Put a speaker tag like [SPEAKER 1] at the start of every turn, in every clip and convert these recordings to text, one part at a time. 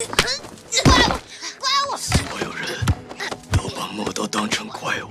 [SPEAKER 1] 所有人都把木头当成怪物，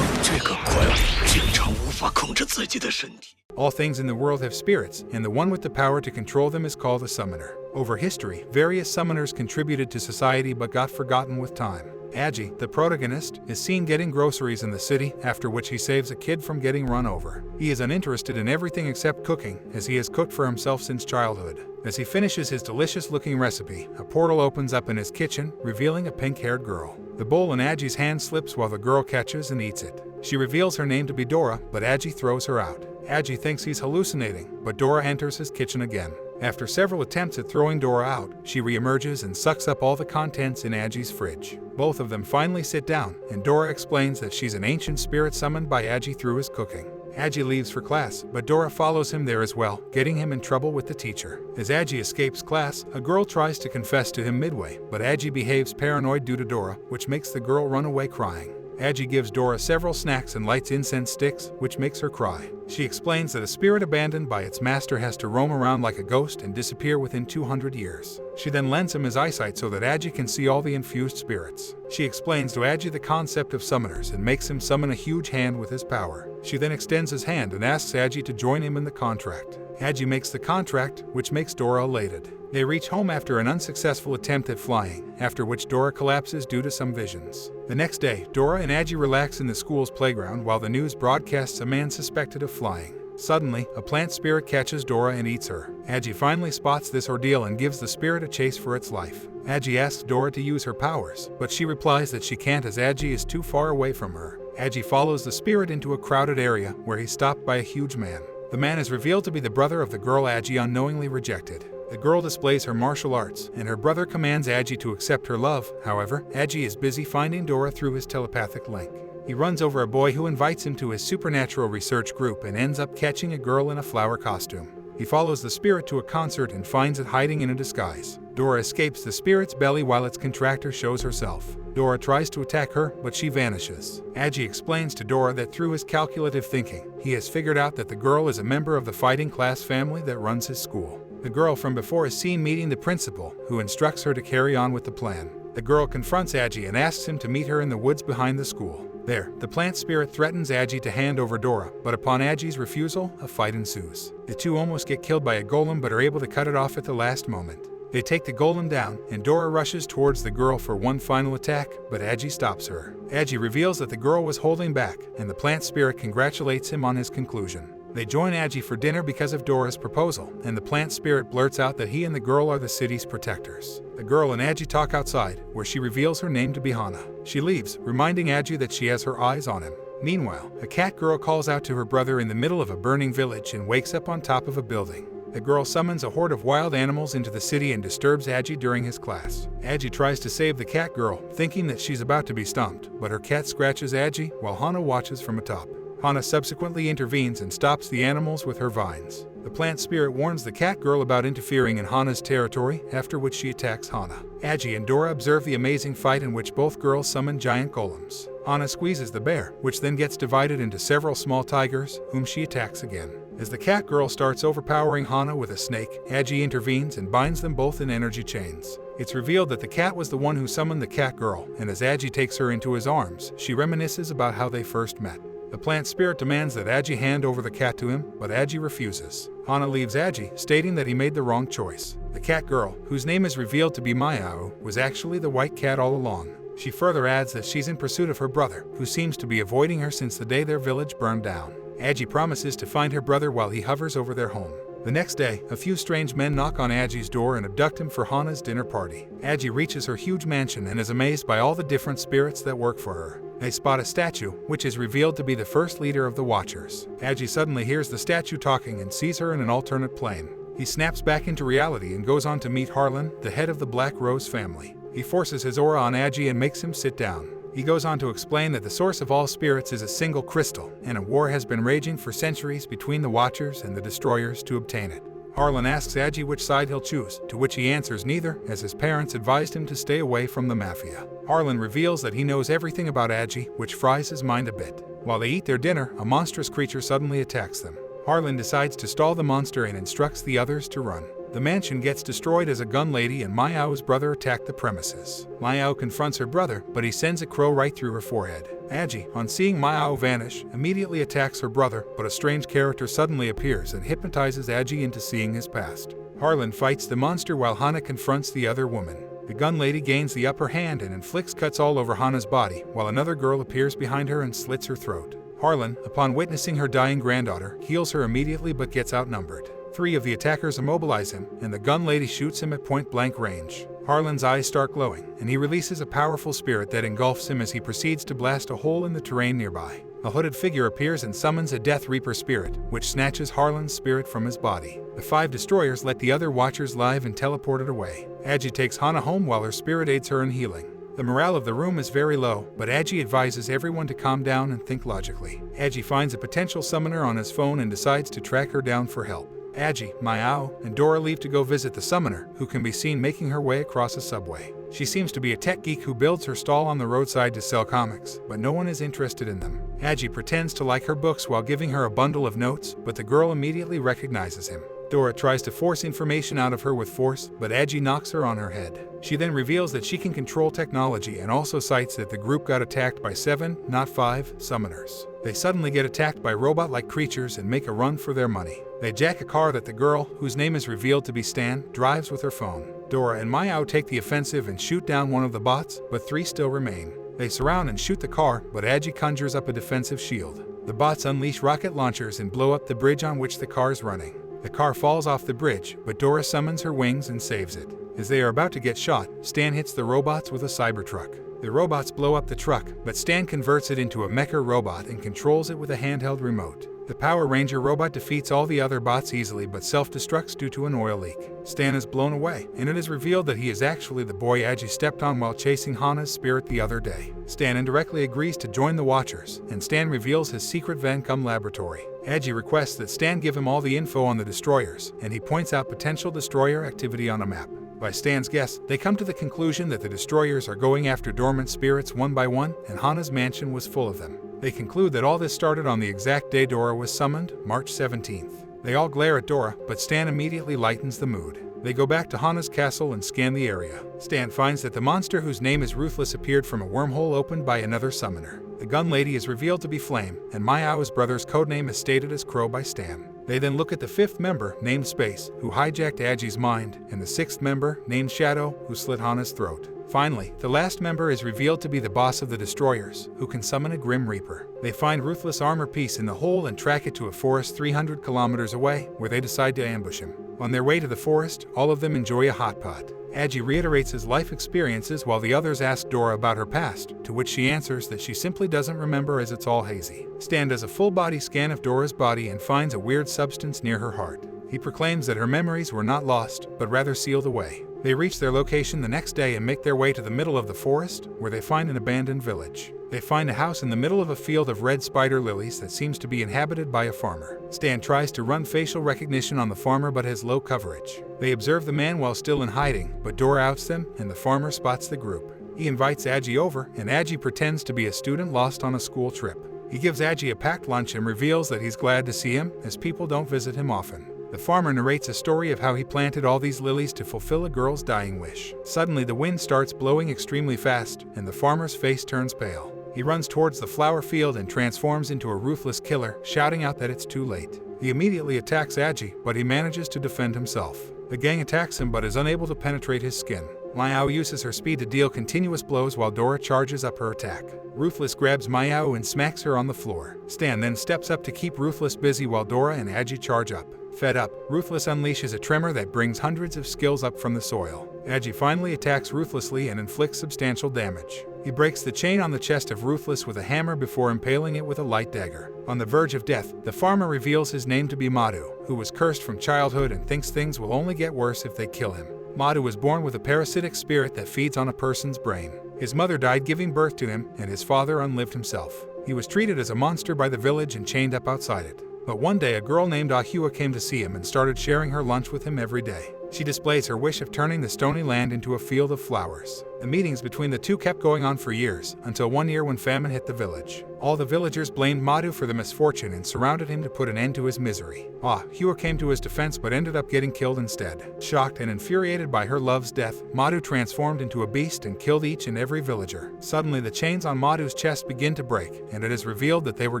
[SPEAKER 1] 这个怪物经常无法控制自己的身体。
[SPEAKER 2] All things in the world have spirits, and the one with the power to control them is called a summoner. Over history, various summoners contributed to society but got forgotten with time. Agi, the protagonist, is seen getting groceries in the city, after which he saves a kid from getting run over. He is uninterested in everything except cooking, as he has cooked for himself since childhood. As he finishes his delicious-looking recipe, a portal opens up in his kitchen, revealing a pink-haired girl. The bowl in Agi's hand slips while the girl catches and eats it. She reveals her name to be Dora, but Agi throws her out. Agi thinks he's hallucinating, but Dora enters his kitchen again. After several attempts at throwing Dora out, she reemerges and sucks up all the contents in Agi's fridge. Both of them finally sit down, and Dora explains that she's an ancient spirit summoned by Agi through his cooking. Agi leaves for class, but Dora follows him there as well, getting him in trouble with the teacher. As Agi escapes class, a girl tries to confess to him midway, but Agi behaves paranoid due to Dora, which makes the girl run away crying. Agi gives Dora several snacks and lights incense sticks, which makes her cry. She explains that a spirit abandoned by its master has to roam around like a ghost and disappear within 200 years. She then lends him his eyesight so that Agi can see all the infused spirits. She explains to Agi the concept of summoners and makes him summon a huge hand with his power. She then extends his hand and asks Agi to join him in the contract. Agi makes the contract, which makes Dora elated. They reach home after an unsuccessful attempt at flying, after which Dora collapses due to some visions. The next day, Dora and Agi relax in the school's playground while the news broadcasts a man suspected of flying. Suddenly, a plant spirit catches Dora and eats her. Agi finally spots this ordeal and gives the spirit a chase for its life. Agi asks Dora to use her powers, but she replies that she can't as Agi is too far away from her. Agi follows the spirit into a crowded area where he's stopped by a huge man. The man is revealed to be the brother of the girl Agi unknowingly rejected. The girl displays her martial arts, and her brother commands Agi to accept her love. However, Agi is busy finding Dora through his telepathic link. He runs over a boy who invites him to his supernatural research group and ends up catching a girl in a flower costume. He follows the spirit to a concert and finds it hiding in a disguise. Dora escapes the spirit's belly while its contractor shows herself. Dora tries to attack her, but she vanishes. Agi explains to Dora that through his calculative thinking, he has figured out that the girl is a member of the fighting class family that runs his school. The girl from before is seen meeting the principal, who instructs her to carry on with the plan. The girl confronts Agi and asks him to meet her in the woods behind the school. There, the plant spirit threatens Agi to hand over Dora, but upon Agi's refusal, a fight ensues. The two almost get killed by a golem but are able to cut it off at the last moment. They take the golem down, and Dora rushes towards the girl for one final attack, but Agi stops her. Agi reveals that the girl was holding back, and the plant spirit congratulates him on his conclusion. They join Agi for dinner because of Dora's proposal, and the plant spirit blurts out that he and the girl are the city's protectors. The girl and Agi talk outside, where she reveals her name to be Hana. She leaves, reminding Agi that she has her eyes on him. Meanwhile, a cat girl calls out to her brother in the middle of a burning village and wakes up on top of a building. The girl summons a horde of wild animals into the city and disturbs Agi during his class. Agi tries to save the cat girl, thinking that she's about to be stomped, but her cat scratches Agi while Hana watches from atop. Hana subsequently intervenes and stops the animals with her vines. The plant spirit warns the cat girl about interfering in Hana's territory, after which she attacks Hana. Agi and Dora observe the amazing fight in which both girls summon giant golems. Hana squeezes the bear, which then gets divided into several small tigers, whom she attacks again. As the cat girl starts overpowering Hana with a snake, Agi intervenes and binds them both in energy chains. It's revealed that the cat was the one who summoned the cat girl, and as Agi takes her into his arms, she reminisces about how they first met. The plant spirit demands that Agi hand over the cat to him, but Agi refuses. Hana leaves Agi, stating that he made the wrong choice. The cat girl, whose name is revealed to be Mayao, was actually the white cat all along. She further adds that she's in pursuit of her brother, who seems to be avoiding her since the day their village burned down. Agi promises to find her brother while he hovers over their home. The next day, a few strange men knock on Agi's door and abduct him for Hana's dinner party. Agi reaches her huge mansion and is amazed by all the different spirits that work for her. They spot a statue, which is revealed to be the first leader of the Watchers. Agi suddenly hears the statue talking and sees her in an alternate plane. He snaps back into reality and goes on to meet Harlan, the head of the Black Rose family. He forces his aura on Agi and makes him sit down. He goes on to explain that the source of all spirits is a single crystal, and a war has been raging for centuries between the Watchers and the Destroyers to obtain it. Harlan asks Agi which side he'll choose, to which he answers neither, as his parents advised him to stay away from the Mafia. Harlan reveals that he knows everything about Agi, which fries his mind a bit. While they eat their dinner, a monstrous creature suddenly attacks them. Harlan decides to stall the monster and instructs the others to run. The mansion gets destroyed as a gun lady and Maiao's brother attack the premises. Maiao confronts her brother, but he sends a crow right through her forehead. Agi, on seeing Maiao vanish, immediately attacks her brother, but a strange character suddenly appears and hypnotizes Agi into seeing his past. Harlan fights the monster while Hana confronts the other woman. The gun lady gains the upper hand and inflicts cuts all over Hana's body, while another girl appears behind her and slits her throat. Harlan, upon witnessing her dying granddaughter, heals her immediately but gets outnumbered. 3 of the attackers immobilize him, and the gun lady shoots him at point-blank range. Harlan's eyes start glowing, and he releases a powerful spirit that engulfs him as he proceeds to blast a hole in the terrain nearby. A hooded figure appears and summons a Death Reaper spirit, which snatches Harlan's spirit from his body. The 5 destroyers let the other watchers live and teleport it away. Agi takes Hana home while her spirit aids her in healing. The morale of the room is very low, but Agi advises everyone to calm down and think logically. Agi finds a potential summoner on his phone and decides to track her down for help. Agi, Maiao, and Dora leave to go visit the summoner, who can be seen making her way across a subway. She seems to be a tech geek who builds her stall on the roadside to sell comics, but no one is interested in them. Agi pretends to like her books while giving her a bundle of notes, but the girl immediately recognizes him. Dora tries to force information out of her with force, but Agi knocks her on her head. She then reveals that she can control technology and also cites that the group got attacked by 7, not 5, summoners. They suddenly get attacked by robot-like creatures and make a run for their money. They jack a car that the girl, whose name is revealed to be Stan, drives with her phone. Dora and Maiao take the offensive and shoot down one of the bots, but 3 still remain. They surround and shoot the car, but Agi conjures up a defensive shield. The bots unleash rocket launchers and blow up the bridge on which the car is running. The car falls off the bridge, but Dora summons her wings and saves it. As they are about to get shot, Stan hits the robots with a Cybertruck. The robots blow up the truck, but Stan converts it into a mecha robot and controls it with a handheld remote. The Power Ranger robot defeats all the other bots easily but self-destructs due to an oil leak. Stan is blown away, and it is revealed that he is actually the boy Agi stepped on while chasing Hana's spirit the other day. Stan indirectly agrees to join the Watchers, and Stan reveals his secret Vancom laboratory. Agi requests that Stan give him all the info on the destroyers, and he points out potential destroyer activity on a map. By Stan's guess, they come to the conclusion that the destroyers are going after dormant spirits one by one, and Hana's mansion was full of them. They conclude that all this started on the exact day Dora was summoned, March 17th. They all glare at Dora, but Stan immediately lightens the mood. They go back to Hana's castle and scan the area. Stan finds that the monster whose name is Ruthless appeared from a wormhole opened by another summoner. The gun lady is revealed to be Flame, and Maiao's brother's codename is stated as Crow by Stan. They then look at the 5th member, named Space, who hijacked Agi's mind, and the 6th member, named Shadow, who slit Hana's throat. Finally, the last member is revealed to be the boss of the Destroyers, who can summon a Grim Reaper. They find Ruthless' armor piece in the hole and track it to a forest 300 kilometers away, where they decide to ambush him. On their way to the forest, all of them enjoy a hot pot. Agi reiterates his life experiences while the others ask Dora about her past, to which she answers that she simply doesn't remember as it's all hazy. Stan does a full-body scan of Dora's body and finds a weird substance near her heart. He proclaims that her memories were not lost, but rather sealed away. They reach their location the next day and make their way to the middle of the forest, where they find an abandoned village. They find a house in the middle of a field of red spider lilies that seems to be inhabited by a farmer. Stan tries to run facial recognition on the farmer but has low coverage. They observe the man while still in hiding, but Dora outs them, and the farmer spots the group. He invites Agi over, and Agi pretends to be a student lost on a school trip. He gives Agi a packed lunch and reveals that he's glad to see him, as people don't visit him often. The farmer narrates a story of how he planted all these lilies to fulfill a girl's dying wish. Suddenly the wind starts blowing extremely fast, and the farmer's face turns pale. He runs towards the flower field and transforms into a ruthless killer, shouting out that it's too late. He immediately attacks Agi, but he manages to defend himself. The gang attacks him but is unable to penetrate his skin. Maiao uses her speed to deal continuous blows while Dora charges up her attack. Ruthless grabs Maiao and smacks her on the floor. Stan then steps up to keep Ruthless busy while Dora and Agi charge up. Fed up, Ruthless unleashes a tremor that brings hundreds of skills up from the soil. Agi finally attacks ruthlessly and inflicts substantial damage. He breaks the chain on the chest of Ruthless with a hammer before impaling it with a light dagger. On the verge of death, the farmer reveals his name to be Madhu, who was cursed from childhood and thinks things will only get worse if they kill him. Madhu was born with a parasitic spirit that feeds on a person's brain. His mother died giving birth to him, and his father unlived himself. He was treated as a monster by the village and chained up outside it. But one day a girl named Ahua came to see him and started sharing her lunch with him every day. She displays her wish of turning the stony land into a field of flowers. The meetings between the two kept going on for years, until one year when famine hit the village. All the villagers blamed Madhu for the misfortune and surrounded him to put an end to his misery. Hua came to his defense but ended up getting killed instead. Shocked and infuriated by her love's death, Madhu transformed into a beast and killed each and every villager. Suddenly the chains on Madhu's chest begin to break, and it is revealed that they were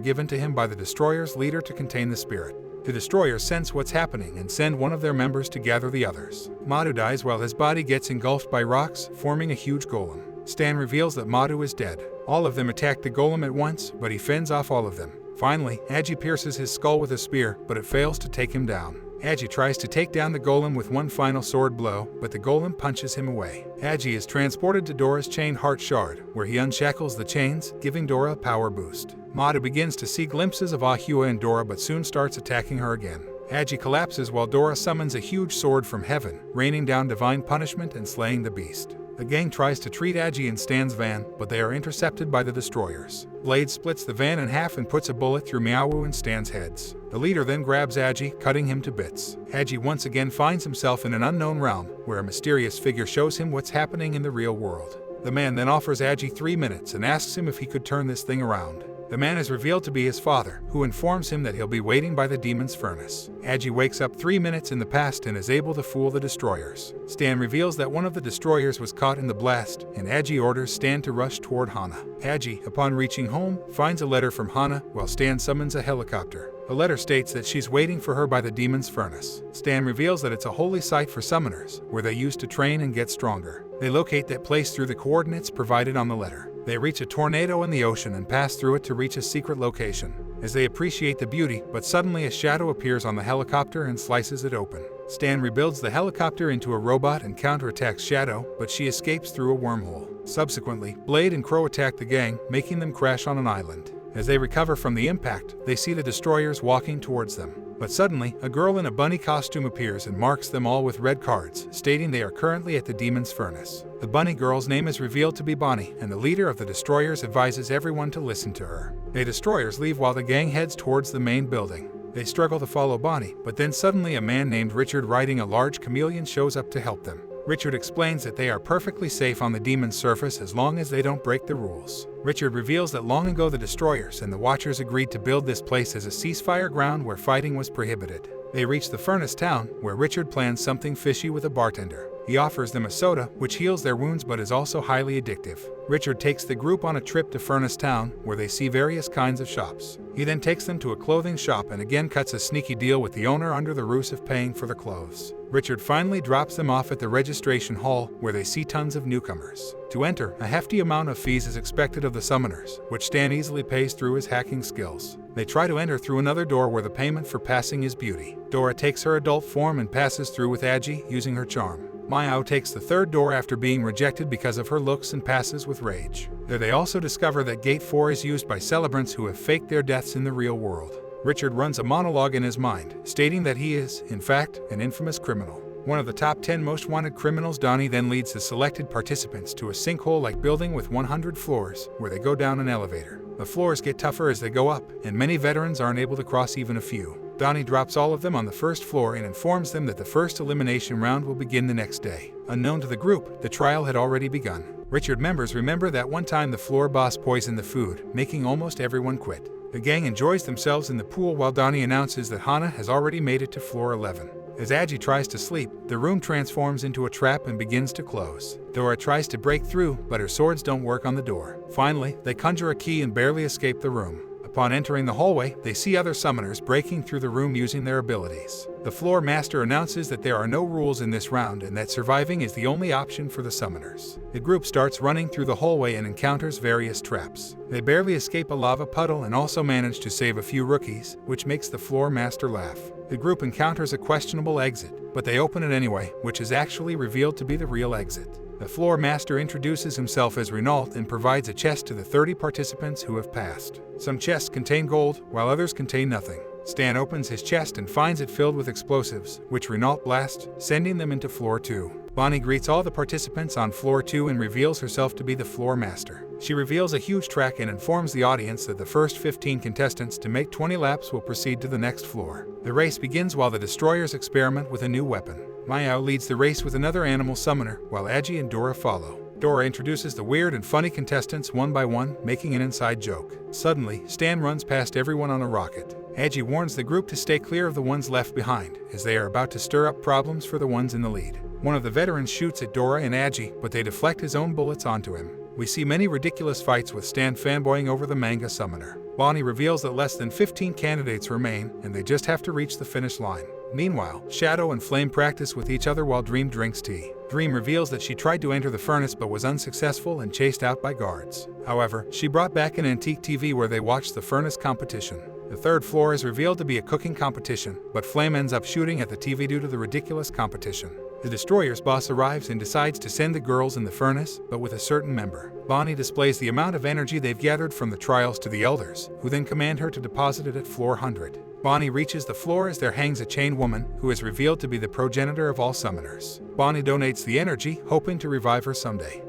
[SPEAKER 2] given to him by the Destroyer's leader to contain the spirit. The Destroyers sense what's happening and send one of their members to gather the others. Madhu dies while his body gets engulfed by rocks, forming a huge golem. Stan reveals that Madhu is dead. All of them attack the golem at once, but he fends off all of them. Finally, Aji pierces his skull with a spear, but it fails to take him down. Aji tries to take down the golem with one final sword blow, but the golem punches him away. Aji is transported to Dora's chained heart shard, where he unshackles the chains, giving Dora a power boost. Madhu begins to see glimpses of Ahua and Dora but soon starts attacking her again. Aji collapses while Dora summons a huge sword from heaven, raining down divine punishment and slaying the beast. The gang tries to treat Aji in Stan's van, but they are intercepted by the Destroyers. Blade splits the van in half and puts a bullet through Miawu and Stan's heads. The leader then grabs Aji, cutting him to bits. Aji once again finds himself in an unknown realm, where a mysterious figure shows him what's happening in the real world. The man then offers Aji 3 minutes and asks him if he could turn this thing around. The man is revealed to be his father, who informs him that he'll be waiting by the demon's furnace. Aji wakes up 3 minutes in the past and is able to fool the Destroyers. Stan reveals that one of the Destroyers was caught in the blast, and Aji orders Stan to rush toward Hana. Aji, upon reaching home, finds a letter from Hana, while Stan summons a helicopter. The letter states that she's waiting for her by the demon's furnace. Stan reveals that it's a holy site for summoners, where they used to train and get stronger. They locate that place through the coordinates provided on the letter. They reach a tornado in the ocean and pass through it to reach a secret location. As they appreciate the beauty, but suddenly a shadow appears on the helicopter and slices it open. Stan rebuilds the helicopter into a robot and counterattacks Shadow, but she escapes through a wormhole. Subsequently, Blade and Crow attack the gang, making them crash on an island. As they recover from the impact, they see the Destroyers walking towards them. But suddenly, a girl in a bunny costume appears and marks them all with red cards, stating they are currently at the demon's furnace. The bunny girl's name is revealed to be Bonnie, and the leader of the Destroyers advises everyone to listen to her. The Destroyers leave while the gang heads towards the main building. They struggle to follow Bonnie, but then suddenly a man named Richard riding a large chameleon shows up to help them. Richard explains that they are perfectly safe on the demon's surface as long as they don't break the rules. Richard reveals that long ago the Destroyers and the Watchers agreed to build this place as a ceasefire ground where fighting was prohibited. They reach the furnace town, where Richard plans something fishy with a bartender. He offers them a soda, which heals their wounds but is also highly addictive. Richard takes the group on a trip to Furnace Town, where they see various kinds of shops. He then takes them to a clothing shop and again cuts a sneaky deal with the owner under the ruse of paying for the clothes. Richard finally drops them off at the registration hall, where they see tons of newcomers. To enter, a hefty amount of fees is expected of the summoners, which Stan easily pays through his hacking skills. They try to enter through another door where the payment for passing is beauty. Dora takes her adult form and passes through with Aji, using her charm. Miao takes the third door after being rejected because of her looks and passes with rage. There they also discover that Gate 4 is used by celebrants who have faked their deaths in the real world. Richard runs a monologue in his mind, stating that he is, in fact, an infamous criminal. One of the top 10 most wanted criminals, Donnie then leads the selected participants to a sinkhole-like building with 100 floors, where they go down an elevator. The floors get tougher as they go up, and many veterans aren't able to cross even a few. Donnie drops all of them on the first floor and informs them that the first elimination round will begin the next day. Unknown to the group, the trial had already begun. Richard members remember that one time the floor boss poisoned the food, making almost everyone quit. The gang enjoys themselves in the pool while Donnie announces that Hana has already made it to floor 11. As Aji tries to sleep, the room transforms into a trap and begins to close. Dora tries to break through, but her swords don't work on the door. Finally, they conjure a key and barely escape the room. Upon entering the hallway, they see other summoners breaking through the room using their abilities. The floor master announces that there are no rules in this round and that surviving is the only option for the summoners. The group starts running through the hallway and encounters various traps. They barely escape a lava puddle and also manage to save a few rookies, which makes the floor master laugh. The group encounters a questionable exit, but they open it anyway, which is actually revealed to be the real exit. The floor master introduces himself as Renault and provides a chest to the 30 participants who have passed. Some chests contain gold, while others contain nothing. Stan opens his chest and finds it filled with explosives, which Renault blasts, sending them into floor 2. Bonnie greets all the participants on floor 2 and reveals herself to be the floor master. She reveals a huge track and informs the audience that the first 15 contestants to make 20 laps will proceed to the next floor. The race begins while the Destroyers experiment with a new weapon. Mayao leads the race with another animal summoner, while Agi and Dora follow. Dora introduces the weird and funny contestants one by one, making an inside joke. Suddenly, Stan runs past everyone on a rocket. Agi warns the group to stay clear of the ones left behind, as they are about to stir up problems for the ones in the lead. One of the veterans shoots at Dora and Agi, but they deflect his own bullets onto him. We see many ridiculous fights with Stan fanboying over the manga summoner. Bonnie reveals that less than 15 candidates remain, and they just have to reach the finish line. Meanwhile, Shadow and Flame practice with each other while Dream drinks tea. Dream reveals that she tried to enter the furnace but was unsuccessful and chased out by guards. However, she brought back an antique TV where they watched the furnace competition. The third floor is revealed to be a cooking competition, but Flame ends up shooting at the TV due to the ridiculous competition. The Destroyer's boss arrives and decides to send the girls in the furnace, but with a certain member. Bonnie displays the amount of energy they've gathered from the trials to the elders, who then command her to deposit it at floor 100. Bonnie reaches the floor as there hangs a chained woman, who is revealed to be the progenitor of all summoners. Bonnie donates the energy, hoping to revive her someday.